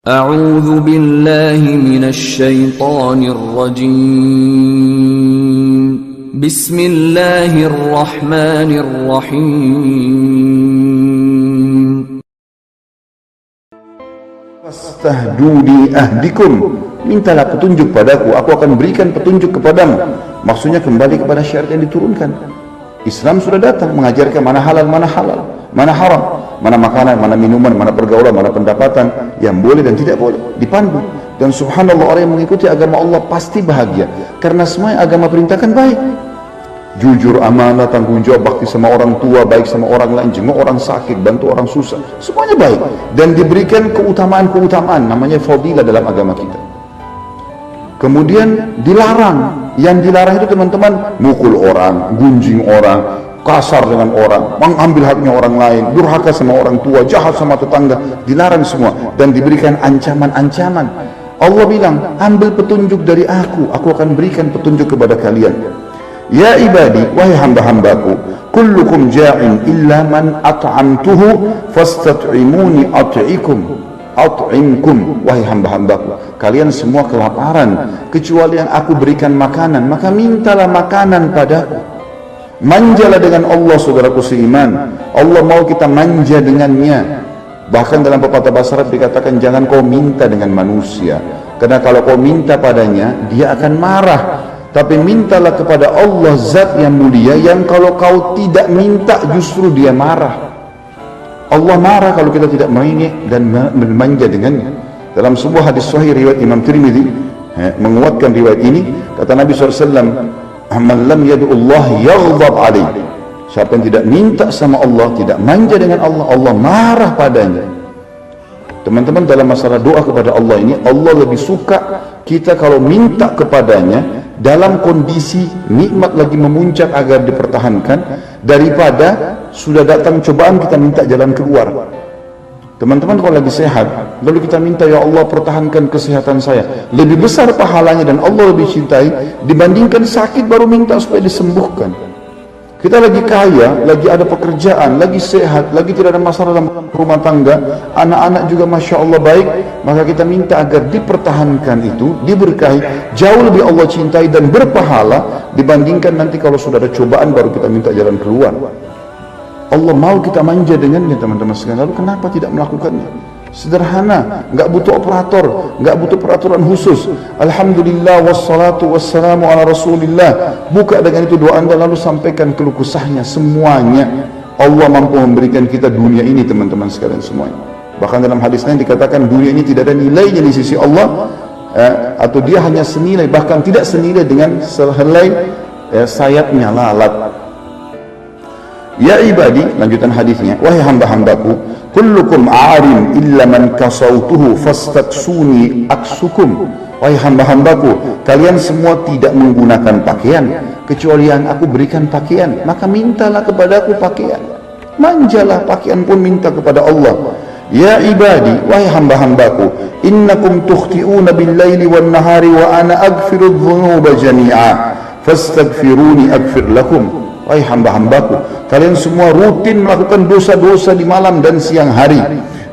أعوذ بالله من الشيطان الرجيم بسم الله الرحمن الرحيم Fastahduni ahdikum, mintalah petunjuk padaku, aku akan berikan petunjuk kepadamu. Maksudnya kembali kepada syariat yang diturunkan. Islam sudah datang mengajarkan mana halal, mana haram, mana makanan, mana minuman, mana pergaulan, mana pendapatan yang boleh dan tidak boleh, dipandu. Dan subhanallah, orang yang mengikuti agama Allah pasti bahagia, karena semua agama perintahkan baik. Jujur, amanah, tanggung jawab, bakti sama orang tua, baik sama orang lain, jenguk orang sakit, bantu orang susah, semuanya baik. Dan diberikan keutamaan-keutamaan, namanya fadilah dalam agama kita. Kemudian dilarang, yang dilarang itu teman-teman, mukul orang, gunjing orang, kasar dengan orang, mengambil haknya orang lain, durhaka sama orang tua, jahat sama tetangga, dilarang semua. Dan diberikan ancaman-ancaman. Allah bilang, ambil petunjuk dari aku akan berikan petunjuk kepada kalian. Ya ibadi, wahai hamba-hambaku, kullukum ja'in illa man at'amtuhu fastat'imuni at'imkum. Wahai hamba-hambaku, kalian semua kelaparan kecuali yang aku berikan makanan, maka mintalah makanan padaku. Manjalah dengan Allah, saudaraku seiman. Allah mau kita manja dengannya. Bahkan dalam pepatah bahasa Arab dikatakan, jangan kau minta dengan manusia, karena kalau kau minta padanya, dia akan marah. Tapi mintalah kepada Allah, zat yang mulia, yang kalau kau tidak minta justru dia marah. Allah marah kalau kita tidak mengingin dan bermanja dengannya. Dalam sebuah hadis sahih riwayat Imam Tirmidzi menguatkan riwayat ini, kata Nabi SAW, man lam yad'ullah yaghdab alaihi. Siapa yang tidak minta sama Allah, tidak manja dengan Allah, Allah marah padanya. Teman-teman, dalam masalah doa kepada Allah ini, Allah lebih suka kita kalau minta kepadanya dalam kondisi nikmat lagi memuncak agar dipertahankan, daripada sudah datang cobaan kita minta jalan keluar. Teman-teman, kalau lagi sehat lalu kita minta, ya Allah pertahankan kesehatan saya, lebih besar pahalanya dan Allah lebih cintai dibandingkan sakit baru minta supaya disembuhkan. Kita lagi kaya, lagi ada pekerjaan, lagi sehat, lagi tidak ada masalah dalam rumah tangga, anak-anak juga Masya Allah baik, maka kita minta agar dipertahankan itu, diberkahi, jauh lebih Allah cintai dan berpahala dibandingkan nanti kalau sudah ada cobaan baru kita minta jalan keluar. Allah mau kita manja dengannya, teman-teman sekalian. Lalu kenapa tidak melakukannya? Sederhana, nggak butuh operator, nggak butuh peraturan khusus. Alhamdulillah wassalatu wassalamu ala rasulillah. Buka dengan itu doa Anda, lalu sampaikan keluh kesahnya semuanya. Allah mampu memberikan kita dunia ini, teman-teman sekalian, semuanya. Bahkan dalam hadis lain dikatakan dunia ini tidak ada nilainya di sisi Allah, atau dia hanya senilai, bahkan tidak senilai dengan sehelai sayapnya lalat. Ya ibadi, lanjutan hadisnya, wahai hamba-hambaku, kullukum a'arim illa man kasautuhu fastaksuni aksukum. Wahai hamba-hambaku, kalian semua tidak menggunakan pakaian kecuali yang aku berikan pakaian, maka mintalah kepadaku pakaian. Manjalah, pakaian pun minta kepada Allah. Ya ibadi, wahai hamba-hambaku, innakum tukhti'una bil-laili wan-nahari wa ana aghfiru dhunuba jami'a fastaghfiruni aghfir lakum. Wahai hamba-hambaku, kalian semua rutin melakukan dosa-dosa di malam dan siang hari,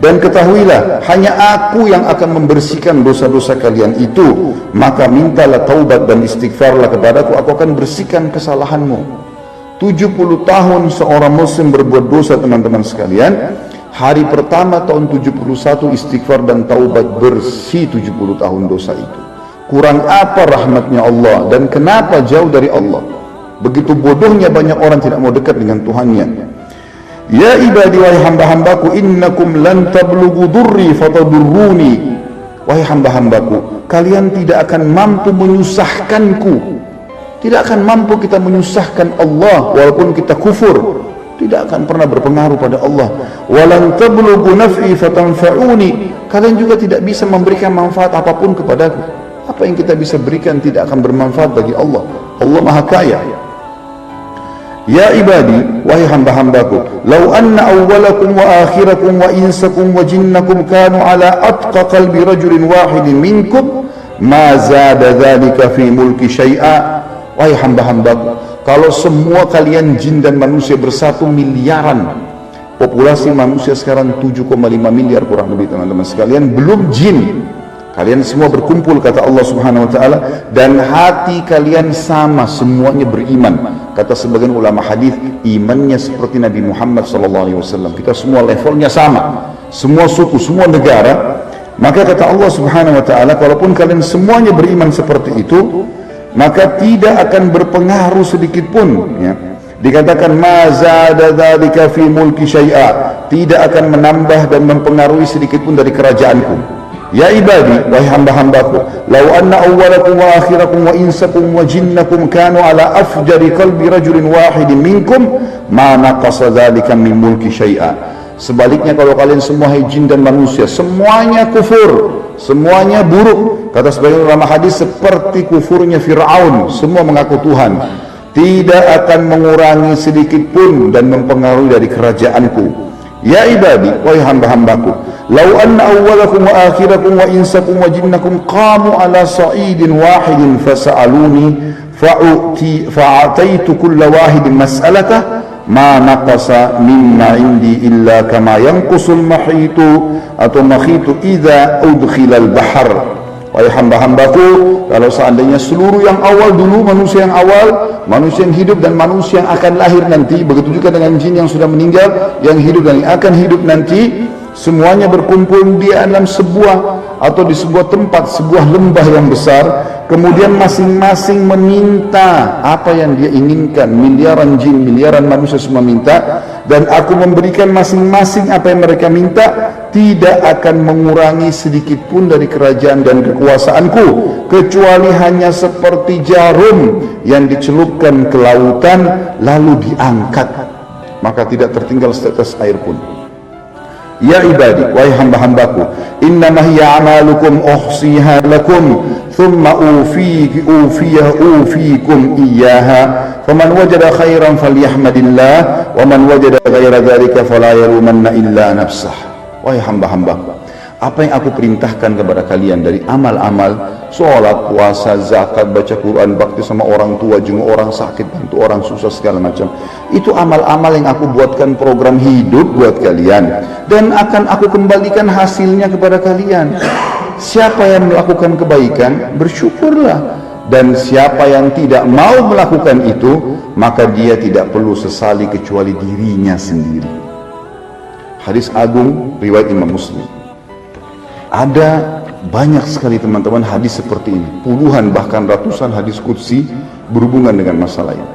dan ketahuilah hanya aku yang akan membersihkan dosa-dosa kalian itu, maka mintalah taubat dan istighfarlah kepadaku, aku akan bersihkan kesalahanmu. 70 tahun seorang muslim berbuat dosa, teman-teman sekalian. Hari pertama tahun 71 istighfar dan taubat, bersih 70 tahun dosa itu. Kurang apa rahmatnya Allah, dan kenapa jauh dari Allah? Begitu bodohnya banyak orang tidak mau dekat dengan Tuhannya. Ya ibadi, wahai hamba-hambaku, innakum lan tablughu durri fatadurruni. Wahai hamba-hambaku, kalian tidak akan mampu menyusahkanku. Tidak akan mampu kita menyusahkan Allah walaupun kita kufur. Tidak akan pernah berpengaruh pada Allah. Walan tablughu naf'i fatanfa'uni. Kalian juga tidak bisa memberikan manfaat apapun kepadaku. Apa yang kita bisa berikan tidak akan bermanfaat bagi Allah. Allah Maha Kaya. Ya ibadi, wahai hamba-hambaku, lau anna awwalakum wa akhirakum wa insakum wa jinnakum kanu ala atqa qalbi rajulin wahidin minkum ma zada dhalika fi mulki syai'a. Wahai hamba-hambaku, kalau semua kalian jin dan manusia bersatu miliaran, Populasi manusia sekarang 7,5 miliar kurang lebih teman-teman sekalian, belum jin. Kalian semua berkumpul kata Allah Subhanahu wa taala, dan hati kalian sama, semuanya beriman. Kata sebagian ulama hadis, imannya seperti Nabi Muhammad SAW. Kita semua levelnya sama, semua suku, semua negara. Maka kata Allah Subhanahu wa taala, kalaupun kalian semuanya beriman seperti itu, maka tidak akan berpengaruh sedikit pun, ya. Dikatakan ma zada dzalika fi mulki syai'a, tidak akan menambah dan mempengaruhi sedikit pun dari kerajaanku. Ya ibadi, wahai hamba-hambaku, law anna awwalakum wa akhirakum wa insakum wa jinnakum kanu ala afjari qalbi rajulin wahidin minkum ma naqasa dzalika min mulki syai'a. Sebaliknya kalau kalian semua, hai jin dan manusia, semuanya kufur, semuanya buruk, kata sebagian ulama hadis, seperti kufurnya Fir'aun, semua mengaku Tuhan, tidak akan mengurangi sedikit pun dan mempengaruhi dari kerajaanku. Ya ibadi, wahai hamba-hambaku, law anna awwalakum wa akhirakum wa insakum wa jinnakum qamu ala sa'idin wahidin fasa'aluni fa'ataitu kulla wahidin mas'alatah ma naqasa mimma indi illa kama yanqusul mahitu atau mahitu idza udkhila al-bahr. Wahai hamba-hambaku, kalau seandainya seluruh yang awal dulu, manusia yang awal, manusia yang hidup dan manusia yang akan lahir nanti, begitu juga dengan jin yang sudah meninggal, yang hidup dan yang akan hidup nanti, semuanya berkumpul di dalam sebuah atau di sebuah tempat, sebuah lembah yang besar, kemudian masing-masing meminta apa yang dia inginkan. Miliaran jin, miliaran manusia semua minta, dan aku memberikan masing-masing apa yang mereka minta, tidak akan mengurangi sedikit pun dari kerajaan dan kekuasaanku, kecuali hanya seperti jarum yang dicelupkan ke lautan lalu diangkat, maka tidak tertinggal setetes air pun. Ya ibadi, wahai hamba-hambaku, innama hiya amalukum uhsiha lakum thumma ufikum iyyaha faman wajada khairan falyahmadillah wa man wajada ghaira dzalika fala yalumanna illa nafsah. Wahai hamba-hambaku, apa yang aku perintahkan kepada kalian dari amal-amal, sholat, puasa, zakat, baca Quran, bakti sama orang tua, jenguk orang sakit, bantu orang susah, segala macam, itu amal-amal yang aku buatkan program hidup buat kalian, dan akan aku kembalikan hasilnya kepada kalian. Siapa yang melakukan kebaikan, bersyukurlah, dan siapa yang tidak mau melakukan itu, maka dia tidak perlu sesali kecuali dirinya sendiri. Hadis agung riwayat Imam Muslim. Ada banyak sekali teman-teman hadis seperti ini, puluhan bahkan ratusan hadis qudsi berhubungan dengan masalah ini.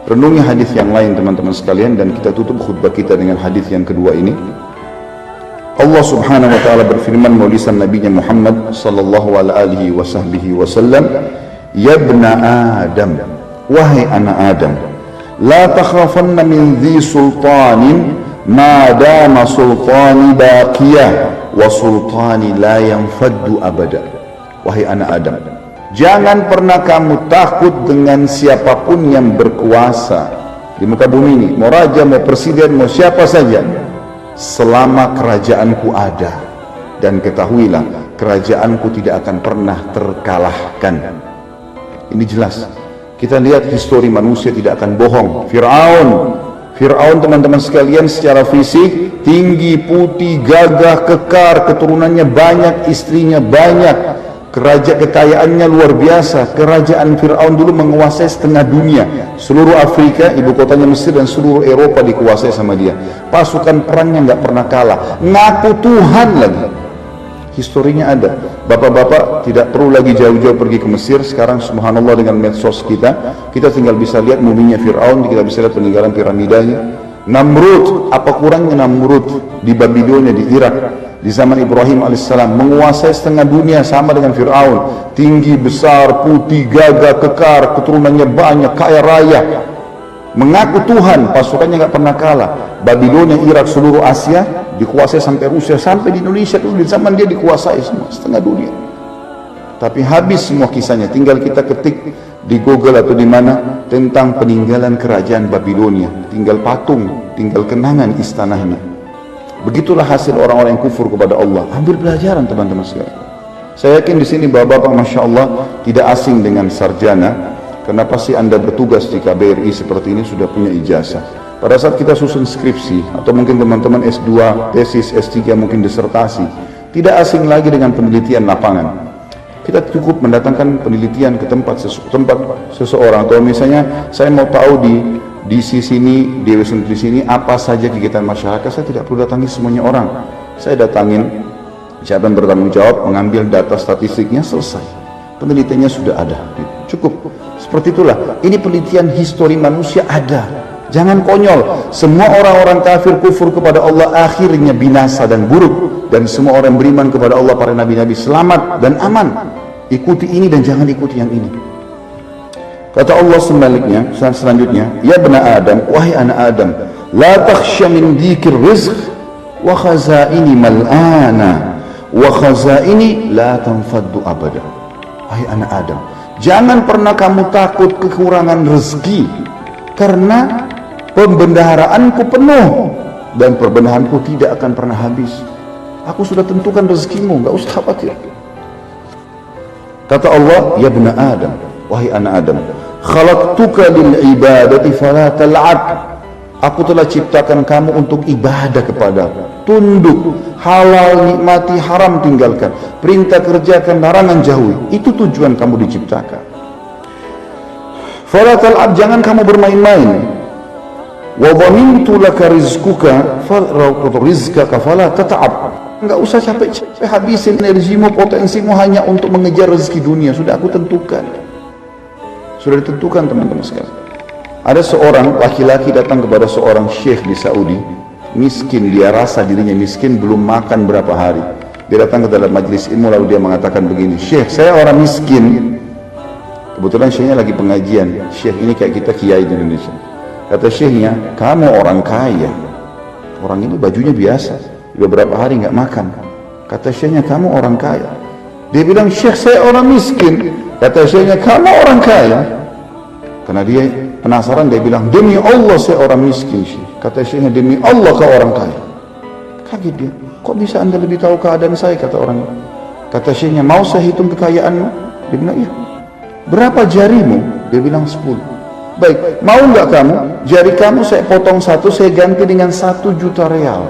Renungi hadis yang lain teman-teman sekalian, dan kita tutup khutbah kita dengan hadis yang kedua ini. Allah Subhanahu wa taala berfirman melalui lisan nabinya Muhammad sallallahu alaihi wasallam, ya ibna Adam, wahai anak Adam, la takhafanna min dhi sultanin ma dama sultani baqiyah wa sultani la yanfaddu abada. Wahai anak Adam, jangan pernah kamu takut dengan siapapun yang berkuasa di muka bumi ini, mau raja, mau presiden, mau siapa saja, selama kerajaanku ada. Dan ketahuilah, kerajaanku tidak akan pernah terkalahkan. Ini jelas. Kita lihat histori manusia tidak akan bohong. Fir'aun teman-teman sekalian secara fisik tinggi, putih, gagah, kekar, keturunannya banyak, istrinya banyak, kekayaannya luar biasa. Kerajaan Fir'aun dulu menguasai setengah dunia, seluruh Afrika, ibu kotanya Mesir, dan seluruh Eropa dikuasai sama dia. Pasukan perangnya nggak pernah kalah, ngaku Tuhan lagi. Historinya ada. Bapak-bapak tidak perlu lagi jauh-jauh pergi ke Mesir. Sekarang subhanallah dengan medsos kita tinggal bisa lihat muminya Fir'aun, kita bisa lihat peninggalan piramidanya. Namrud, apa kurangnya Namrud di Babilonia, di Irak, di zaman Ibrahim alaihissalam, menguasai setengah dunia sama dengan Fir'aun. Tinggi, besar, putih, gagah, kekar, keturunannya banyak, kaya raya, mengaku Tuhan, pasukannya nggak pernah kalah. Babilonia, Irak, seluruh Asia dikuasai sampai Rusia, sampai di Indonesia dulu di zaman dia dikuasai semua setengah dunia. Tapi habis semua kisahnya, tinggal kita ketik di Google atau di mana tentang peninggalan kerajaan Babilonia, tinggal patung, tinggal kenangan istanahnya. Begitulah hasil orang-orang yang kufur kepada Allah. Ambil pelajaran teman-teman sekalian. Saya yakin di sini bapak-bapak masya Allah tidak asing dengan sarjana, karena pasti anda bertugas di KBRI seperti ini sudah punya ijazah. pada saat kita susun skripsi, atau mungkin teman-teman S2, tesis, S3, mungkin disertasi, tidak asing lagi dengan penelitian lapangan. Kita cukup mendatangkan penelitian ke tempat seseorang, atau misalnya saya mau tahu di sini, di sini apa saja kegiatan masyarakat, saya tidak perlu datangi semuanya orang. Saya datangin siapa yang bertanggung jawab, mengambil data statistiknya, selesai. Penelitiannya sudah ada, cukup. Seperti itulah, ini penelitian histori manusia ada. Jangan konyol. Semua orang-orang kafir kufur kepada Allah akhirnya binasa dan buruk, dan semua orang beriman kepada Allah, para nabi-nabi, selamat dan aman. Ikuti ini dan jangan ikuti yang ini. Kata Allah selanjutnya, ya bena Adam, wahai anak Adam, la takhsha min dzikir rizq wa khazaini mal'ana wa khazaini la tanfaddu abada. Wahai anak Adam, jangan pernah kamu takut kekurangan rezeki, karena pembendaharaanku penuh dan perbendaharanku tidak akan pernah habis. Aku sudah tentukan rezekimu, enggak usah khawatir. Kata Allah, ya bena Adam, wahai anak Adam, khalaqtuka lil ibadati fala tal'ab. Aku telah ciptakan kamu untuk ibadah kepadaku. Tunduk, halal nikmati, haram tinggalkan, perintah kerjakan, larangan jauhi. Itu tujuan kamu diciptakan. Fala tal'ab, jangan kamu bermain-main. Wa dhamintu laka rizquka fala tata'ab. Enggak usah capek-capek habisin energimu, potensimu hanya untuk mengejar rezeki dunia. Sudah aku tentukan. Sudah ditentukan, teman-teman sekalian. Ada seorang laki-laki datang kepada seorang syekh di Saudi, miskin, dia rasa dirinya miskin, belum makan berapa hari. Dia datang ke dalam majelis ilmu, lalu dia mengatakan begini, syekh, saya orang miskin. Kebetulan syekhnya lagi pengajian. Syekh ini kayak kita kiai di Indonesia. Kata syekhnya, kamu orang kaya. Orang ini bajunya biasa, beberapa hari nggak makan. Kata syekhnya, kamu orang kaya. Dia bilang, syekh, saya orang miskin. Kata syekhnya, kamu orang kaya. Karena dia penasaran, dia bilang, demi Allah saya orang miskin, syekh. Kata syekhnya, demi Allah kau orang kaya. Kaget dia, kok bisa anda lebih tahu keadaan saya? Kata orang. Kata syekhnya, mau saya hitung kekayaanmu? Dia bilang, iya. Berapa jarimu? Dia bilang 10. Baik, mau nggak kamu jari kamu saya potong satu, saya ganti dengan 1 juta real,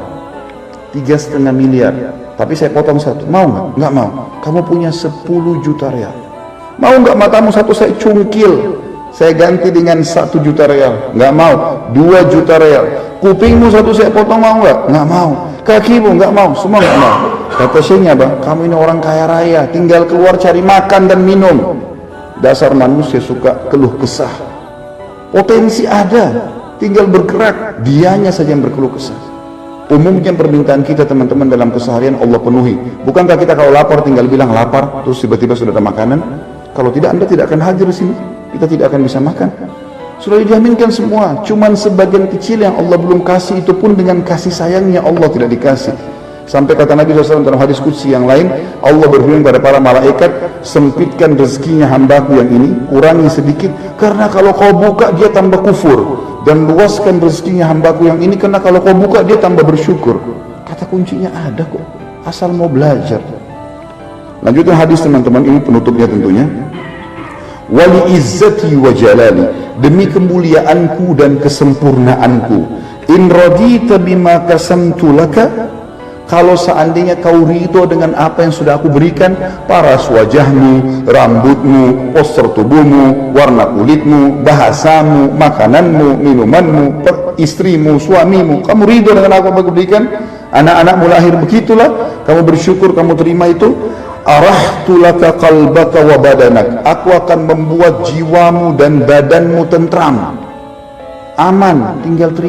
3,5 miliar, tapi saya potong satu. Mau nggak? Nggak mau. Kamu punya 10 juta real. Mau nggak matamu satu saya cungkil, saya ganti dengan 1 juta real? Nggak mau. 2 juta real. Kupingmu satu saya potong, mau nggak? Nggak mau. Kakimu nggak mau, semua nggak mau. Kata syekhnya, bang, kamu ini orang kaya raya, tinggal keluar cari makan dan minum. Dasar manusia suka keluh kesah. Potensi ada, tinggal bergerak, dianya saja yang berkeluh kesah. Umumnya permintaan kita, teman-teman, dalam keseharian Allah penuhi. Bukankah kita kalau lapar tinggal bilang lapar, terus tiba-tiba sudah ada makanan? Kalau tidak, anda tidak akan hadir di sini, kita tidak akan bisa makan. Sudah dijaminkan semua, cuman sebagian kecil yang Allah belum kasih, itu pun dengan kasih sayangnya Allah tidak dikasih. Sampai kata Nabi SAW dalam hadis qudsi yang lain, Allah berfirman kepada para malaikat, sempitkan rezekinya hambaku yang ini, kurangi sedikit, karena kalau kau buka dia tambah kufur, dan luaskan rezekinya hambaku yang ini, karena kalau kau buka dia tambah bersyukur. Kata kuncinya ada kok, asal mau belajar. Lanjutkan hadis, teman-teman, ini penutupnya tentunya. Wali izzati wa jalali, demi kemuliaanku dan kesempurnaanku, in radita bima kasamtu laka, kalau seandainya kau ridho dengan apa yang sudah aku berikan, paras wajahmu, rambutmu, postur tubuhmu, warna kulitmu, bahasamu, makananmu, minumanmu, istrimu, suamimu, kamu ridho dengan apa yang aku berikan, anak-anakmu lahir begitulah, kamu bersyukur, kamu terima itu, arahtu laka qalbaka wa badanak, aku akan membuat jiwamu dan badanmu tentram, aman, tinggal terima.